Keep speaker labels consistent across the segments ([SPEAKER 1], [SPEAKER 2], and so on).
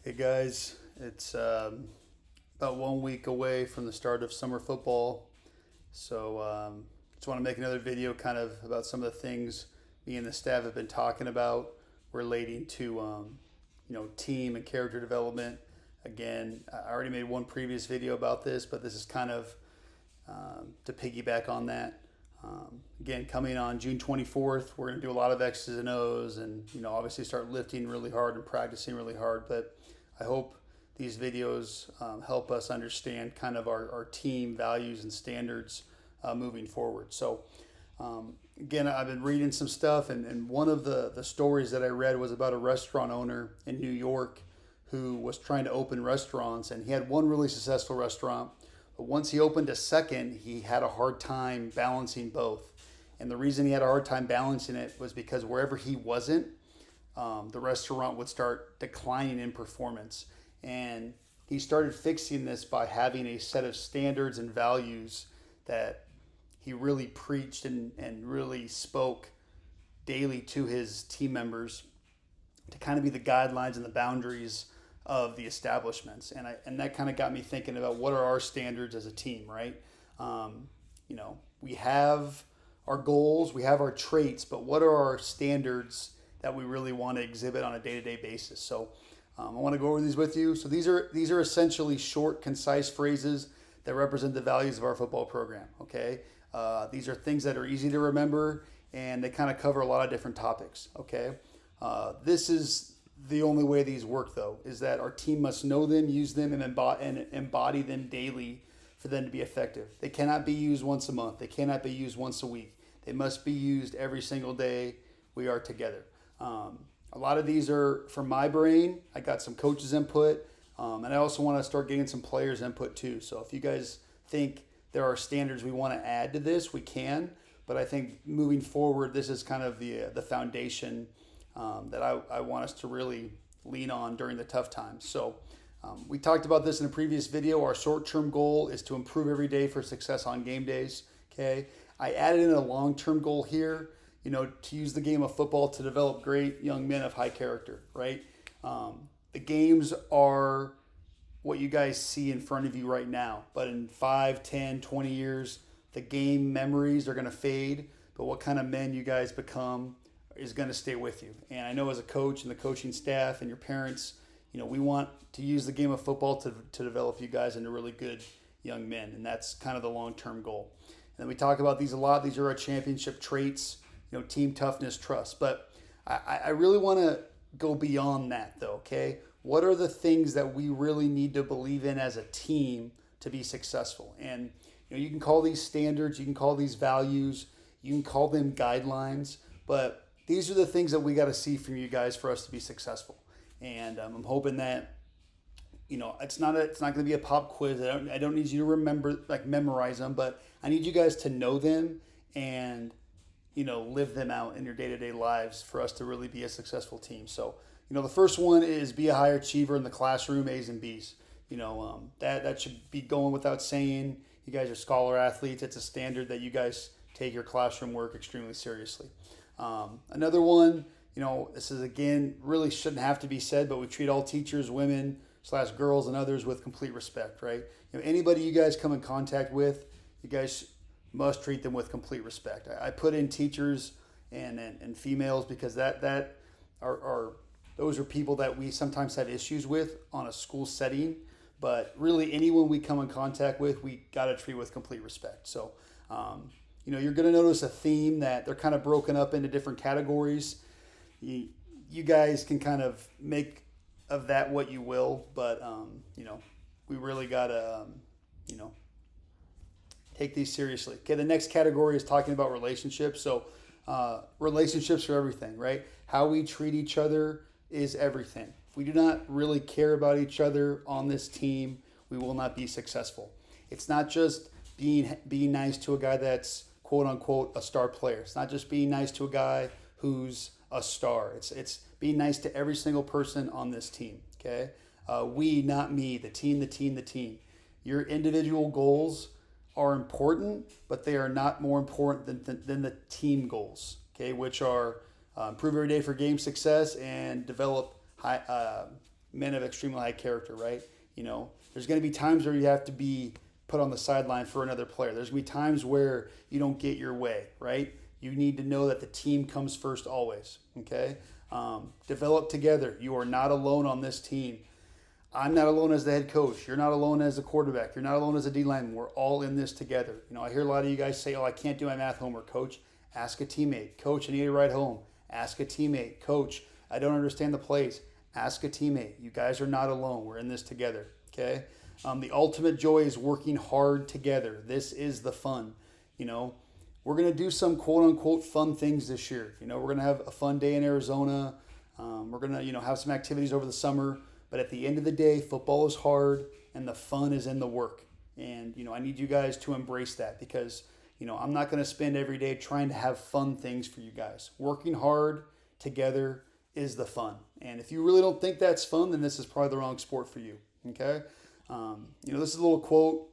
[SPEAKER 1] Hey guys, it's about 1 week away from the start of summer football. So just want to make another video kind of about some of the things me and the staff have been talking about relating to team and character development. Again, I already made one previous video about this, but this is kind of to piggyback on that. Again, coming on June 24th, we're going to do a lot of X's and O's and, obviously start lifting really hard and practicing really hard. But I hope these videos help us understand kind of our team values and standards moving forward. So, again, I've been reading some stuff, and one of the stories that I read was about a restaurant owner in New York who was trying to open restaurants, and he had one really successful restaurant. But once he opened a second, he had a hard time balancing both. And the reason he had a hard time balancing it was because wherever he wasn't, the restaurant would start declining in performance. And he started fixing this by having a set of standards and values that he really preached and really spoke daily to his team members to kind of be the guidelines and the boundaries of the establishments. And that kind of got me thinking about what are our standards as a team, right? We have our goals, we have our traits, but what are our standards that we really want to exhibit on a day-to-day basis? So I want to go over these with you. So these are essentially short, concise phrases that represent the values of our football program. Okay, these are things that are easy to remember, and they kind of cover a lot of different topics. Okay, this is the only way these work, though, is that our team must know them, use them, and embody them daily for them to be effective. They cannot be used once a month. They cannot be used once a week. They must be used every single day we are together. A lot of these are from my brain. I got some coaches' input, and I also want to start getting some players' input too. So if you guys think there are standards we want to add to this, we can. But I think moving forward, this is kind of the foundation that I want us to really lean on during the tough times. So we talked about this in a previous video. Our short-term goal is to improve every day for success on game days. Okay, I added in a long-term goal here, to use the game of football to develop great young men of high character, right? The games are what you guys see in front of you right now, but in 5, 10, 20 years, the game memories are going to fade, but what kind of men you guys become is going to stay with you. And I know as a coach and the coaching staff and your parents, we want to use the game of football to develop you guys into really good young men, and that's kind of the long-term goal. And we talk about these a lot. These are our championship traits, team toughness, trust. But I really want to go beyond that, though, okay? What are the things that we really need to believe in as a team to be successful? And you can call these standards, you can call these values, you can call them guidelines, but these are the things that we got to see from you guys for us to be successful. And I'm hoping that it's not going to be a pop quiz. I don't need you to memorize them, but I need you guys to know them and live them out in your day-to-day lives for us to really be a successful team. So, the first one is be a high achiever in the classroom, A's and B's. That should be going without saying. You guys are scholar athletes. It's a standard that you guys take your classroom work extremely seriously. Another one, this is, again, really shouldn't have to be said, but we treat all teachers, women/girls and others with complete respect, right? Anybody you guys come in contact with, you guys must treat them with complete respect. I put in teachers and females because that are those are people that we sometimes have issues with on a school setting, but really anyone we come in contact with, we got to treat with complete respect. So, you're going to notice a theme that they're kind of broken up into different categories. You guys can kind of make of that what you will, but we really got to take these seriously. Okay, the next category is talking about relationships. So relationships are everything, right? How we treat each other is everything. If we do not really care about each other on this team, we will not be successful. It's not just being nice to a guy that's quote unquote a star player. It's not just being nice to a guy who's a star. It's being nice to every single person on this team. Okay, we, not me, the team, the team, the team. Your individual goals are important, but they are not more important than the team goals. Okay, which are improve every day for game success and develop men of extremely high character, right? You know, there's going to be times where you have to be put on the sideline for another player. There's going to be times where you don't get your way, right? You need to know that the team comes first always, okay? Develop together. You are not alone on this team. I'm not alone as the head coach. You're not alone as a quarterback. You're not alone as a D lineman. We're all in this together. You know, I hear a lot of you guys say, "Oh, I can't do my math homework, coach." Ask a teammate. Coach, I need a ride home. Ask a teammate. Coach, I don't understand the plays. Ask a teammate. You guys are not alone. We're in this together, okay? The ultimate joy is working hard together. This is the fun. You know, we're going to do some quote-unquote fun things this year. You know, we're going to have a fun day in Arizona. We're going to, you know, have some activities over the summer. But at the end of the day, football is hard and the fun is in the work. And, you know, I need you guys to embrace that because, you know, I'm not going to spend every day trying to have fun things for you guys. Working hard together is the fun. And if you really don't think that's fun, then this is probably the wrong sport for you. Okay? You know, this is a little quote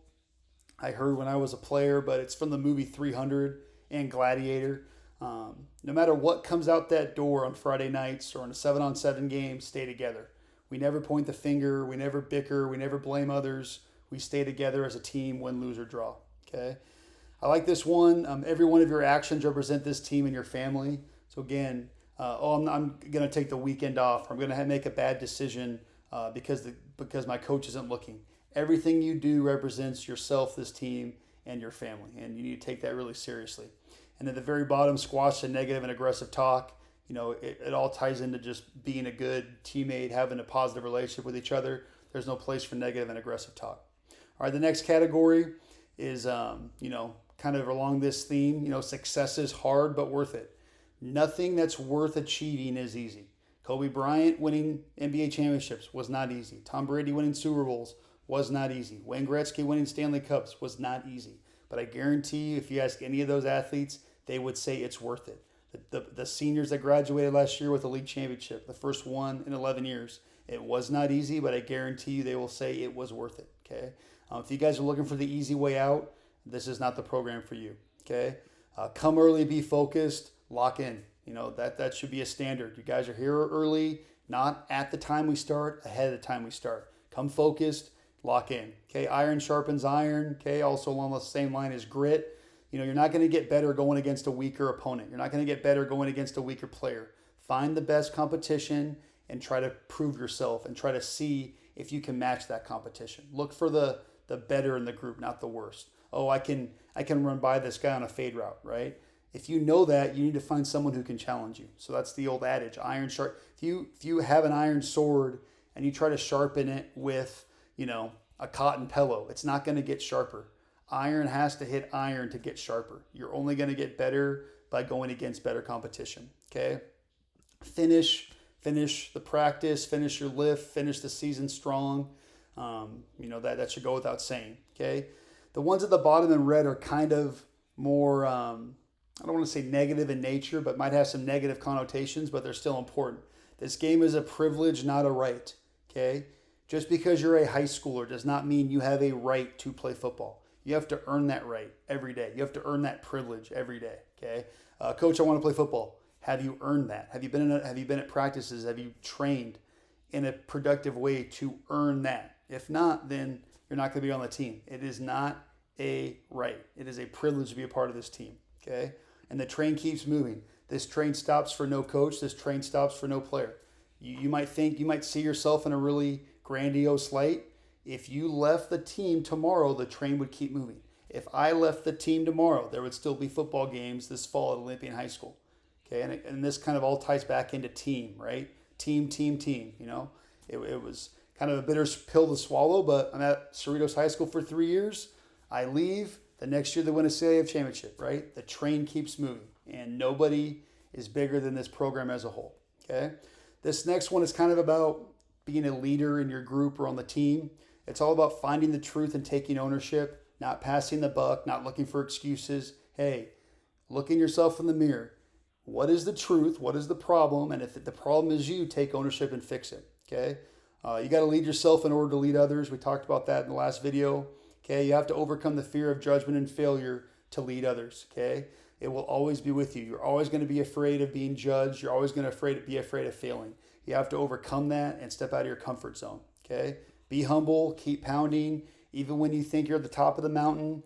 [SPEAKER 1] I heard when I was a player, but it's from the movie 300 and Gladiator. No matter what comes out that door on Friday nights or in a 7-on-7 game, stay together. We never point the finger. We never bicker. We never blame others. We stay together as a team, win, lose, or draw. Okay? I like this one. Every one of your actions represent this team and your family. So again, I'm going to take the weekend off. Or I'm going to make a bad decision because my coach isn't looking. Everything you do represents yourself, this team, and your family. And you need to take that really seriously. And at the very bottom, squash the negative and aggressive talk. You know, it all ties into just being a good teammate, having a positive relationship with each other. There's no place for negative and aggressive talk. All right, the next category is, you know, kind of along this theme. You know, success is hard but worth it. Nothing that's worth achieving is easy. Kobe Bryant winning NBA championships was not easy. Tom Brady winning Super Bowls was not easy. Wayne Gretzky winning Stanley Cups was not easy. But I guarantee you, if you ask any of those athletes, they would say it's worth it. The seniors that graduated last year with the league championship, the first one in 11 years, it was not easy, but I guarantee you they will say it was worth it, okay? If you guys are looking for the easy way out, this is not the program for you, okay? Come early, be focused, lock in. You know, that should be a standard. You guys are here early, not at the time we start, ahead of the time we start. Come focused, lock in, okay? Iron sharpens iron, okay? Also along the same line as grit. You know, you're not going to get better going against a weaker opponent. You're not going to get better going against a weaker player. Find the best competition and try to prove yourself and try to see if you can match that competition. Look for the better in the group, not the worst. Oh, I can run by this guy on a fade route, right? If you know that, you need to find someone who can challenge you. So that's the old adage, iron sharp. If you have an iron sword and you try to sharpen it with, you know, a cotton pillow, it's not going to get sharper. Iron has to hit iron to get sharper. You're only going to get better by going against better competition, okay? Finish the practice, finish your lift, finish the season strong. You know, that should go without saying, okay? The ones at the bottom in red are kind of more, I don't want to say negative in nature, but might have some negative connotations, but they're still important. This game is a privilege, not a right, okay? Just because you're a high schooler does not mean you have a right to play football. You have to earn that right every day. You have to earn that privilege every day, okay? Coach, I want to play football. Have you earned that? Have you been at practices? Have you trained in a productive way to earn that? If not, then you're not going to be on the team. It is not a right. It is a privilege to be a part of this team, okay? And the train keeps moving. This train stops for no coach. This train stops for no player. You might see yourself in a really grandiose light. If you left the team tomorrow, the train would keep moving. If I left the team tomorrow, there would still be football games this fall at Olympian High School. Okay, and this kind of all ties back into team, right? Team. You know, it was kind of a bitter pill to swallow, but I'm at Cerritos High School for 3 years. I leave. The next year they win a CIF championship, right? The train keeps moving, and nobody is bigger than this program as a whole, okay? This next one is kind of about being a leader in your group or on the team. It's all about finding the truth and taking ownership, not passing the buck, not looking for excuses. Hey, look in yourself in the mirror. What is the truth? What is the problem? And if the problem is you, take ownership and fix it, okay? You got to lead yourself in order to lead others. We talked about that in the last video, okay? You have to overcome the fear of judgment and failure to lead others, okay? It will always be with you. You're always going to be afraid of being judged. You're always going to be afraid of failing. You have to overcome that and step out of your comfort zone. Okay? Be humble, keep pounding. Even when you think you're at the top of the mountain,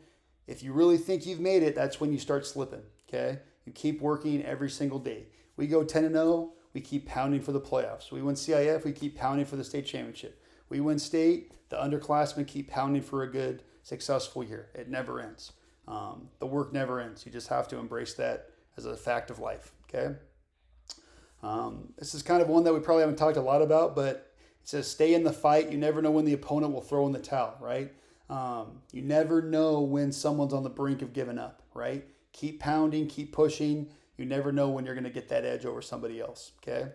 [SPEAKER 1] if you really think you've made it, that's when you start slipping. Okay? You keep working every single day. We go 10-0, we keep pounding for the playoffs. We win CIF, we keep pounding for the state championship. We win state, the underclassmen keep pounding for a good, successful year. It never ends. The work never ends. You just have to embrace that as a fact of life. Okay? This is kind of one that we probably haven't talked a lot about, but it says stay in the fight. You never know when the opponent will throw in the towel, right? You never know when someone's on the brink of giving up, right? Keep pounding, keep pushing. You never know when you're going to get that edge over somebody else, okay?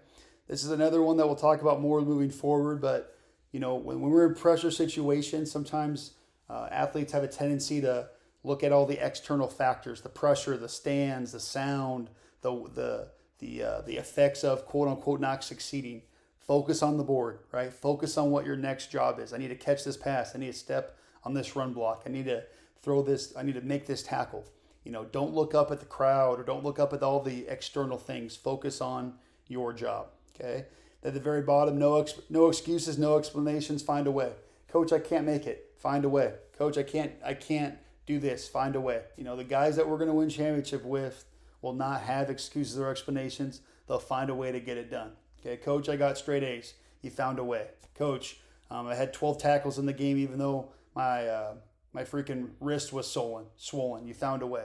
[SPEAKER 1] This is another one that we'll talk about more moving forward, but, you know, when we're in pressure situations, sometimes athletes have a tendency to look at all the external factors, the pressure, the stands, the sound, the effects of quote unquote not succeeding. Focus on the board, right? Focus on what your next job is. I need to catch this pass. I need to step on this run block. I need to throw this. I need to make this tackle. You know, don't look up at the crowd or don't look up at all the external things. Focus on your job, okay? At the very bottom, no excuses, no explanations. Find a way. Coach, I can't make it. Find a way. Coach, I can't do this. Find a way. You know, the guys that we're going to win championship with will not have excuses or explanations. They'll find a way to get it done. Okay, Coach, I got straight A's. You found a way. Coach, I had 12 tackles in the game even though my freaking wrist was swollen. You found a way.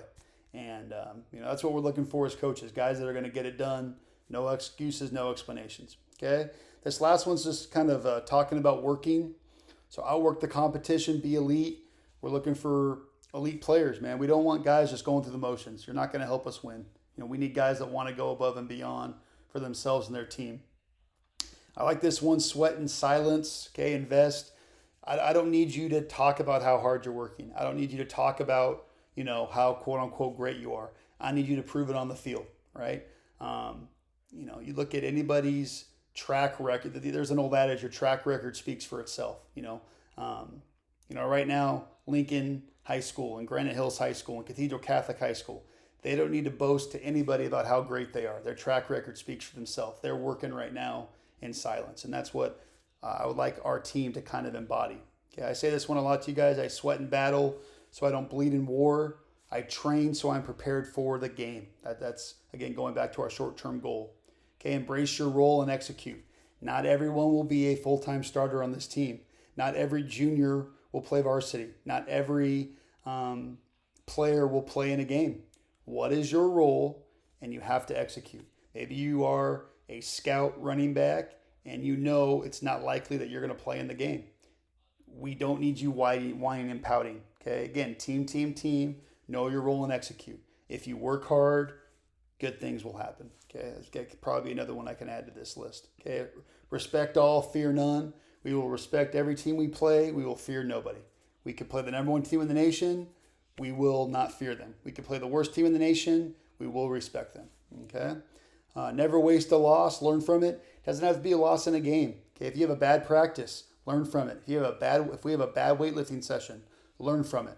[SPEAKER 1] And, you know, that's what we're looking for as coaches, guys that are going to get it done. No excuses, no explanations. Okay, this last one's just kind of talking about working. So outwork the competition, be elite. We're looking for elite players, man. We don't want guys just going through the motions. You're not going to help us win. You know, we need guys that want to go above and beyond for themselves and their team. I like this one, sweat in silence. Okay, invest. I don't need you to talk about how hard you're working. I don't need you to talk about, you know, how quote unquote great you are. I need you to prove it on the field, right? You know, you look at anybody's track record. There's an old adage: your track record speaks for itself. You know, right now, Lincoln High School and Granite Hills High School and Cathedral Catholic High School, they don't need to boast to anybody about how great they are. Their track record speaks for themselves. They're working right now in silence, and that's what I would like our team to kind of embody. Okay, I say this one a lot to you guys. I sweat in battle so I don't bleed in war. I train so I'm prepared for the game. That's, again, going back to our short-term goal. Okay, embrace your role and execute. Not everyone will be a full-time starter on this team. Not every junior will play varsity. Not every player will play in a game. What is your role? And you have to execute. Maybe you are a scout running back and you know it's not likely that you're going to play in the game. We don't need you whining and pouting. Okay, again, team. Know your role and execute. If you work hard, good things will happen. Okay, that's probably another one I can add to this list. Okay, respect all, fear none. We will respect every team we play. We will fear nobody. We could play the number one team in the nation. We will not fear them. We could play the worst team in the nation. We will respect them. Okay. Never waste a loss. Learn from it. It doesn't have to be a loss in a game. Okay. If you have a bad practice, learn from it. If we have a bad weightlifting session, learn from it.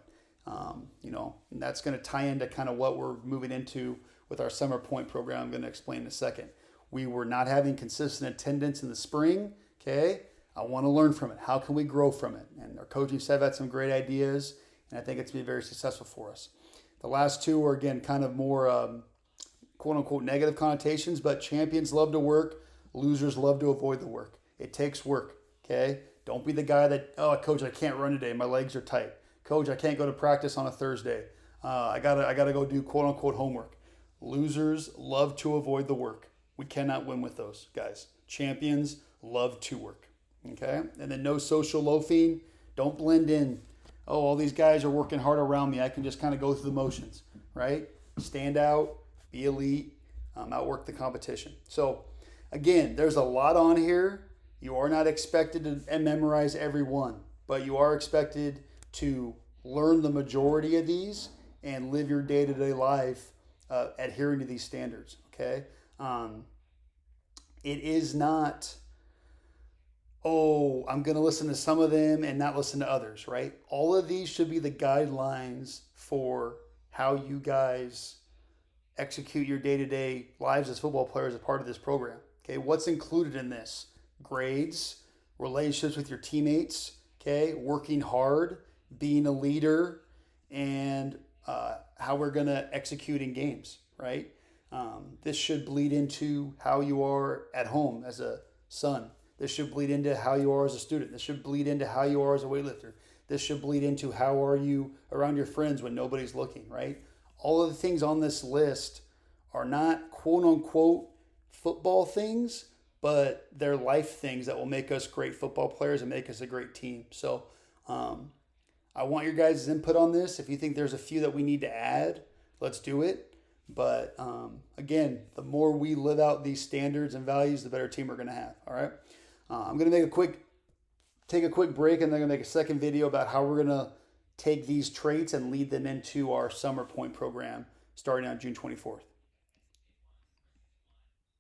[SPEAKER 1] You know, and that's going to tie into kind of what we're moving into with our summer point program. I'm going to explain in a second. We were not having consistent attendance in the spring. Okay. I want to learn from it. How can we grow from it? And our coaching staff had some great ideas, and I think it's been very successful for us. The last two are, again, kind of more quote-unquote negative connotations, but champions love to work. Losers love to avoid the work. It takes work, okay? Don't be the guy that, oh, Coach, I can't run today. My legs are tight. Coach, I can't go to practice on a Thursday. I gotta go do quote-unquote homework. Losers love to avoid the work. We cannot win with those guys. Champions love to work. Okay, and then no social loafing. Don't blend in. Oh, all these guys are working hard around me. I can just kind of go through the motions, right? Stand out, be elite, outwork the competition. So, again, there's a lot on here. You are not expected to memorize every one, but you are expected to learn the majority of these and live your day-to-day life adhering to these standards. Okay, it is not, oh, I'm going to listen to some of them and not listen to others, right? All of these should be the guidelines for how you guys execute your day-to-day lives as football players as part of this program, Okay, what's included in this? Grades, relationships with your teammates, okay, working hard, being a leader, and how we're going to execute in games, right? This should bleed into how you are at home as a son. This should bleed into how you are as a student. This should bleed into how you are as a weightlifter. This should bleed into how are you around your friends when nobody's looking, right? All of the things on this list are not quote unquote football things, but they're life things that will make us great football players and make us a great team. So I want your guys' input on this. If you think there's a few that we need to add, let's do it. But again, the more we live out these standards and values, the better team we're going to have. All right. I'm going to take a quick break, and then I'm going to make a second video about how we're going to take these traits and lead them into our Summer Point program starting on June 24th.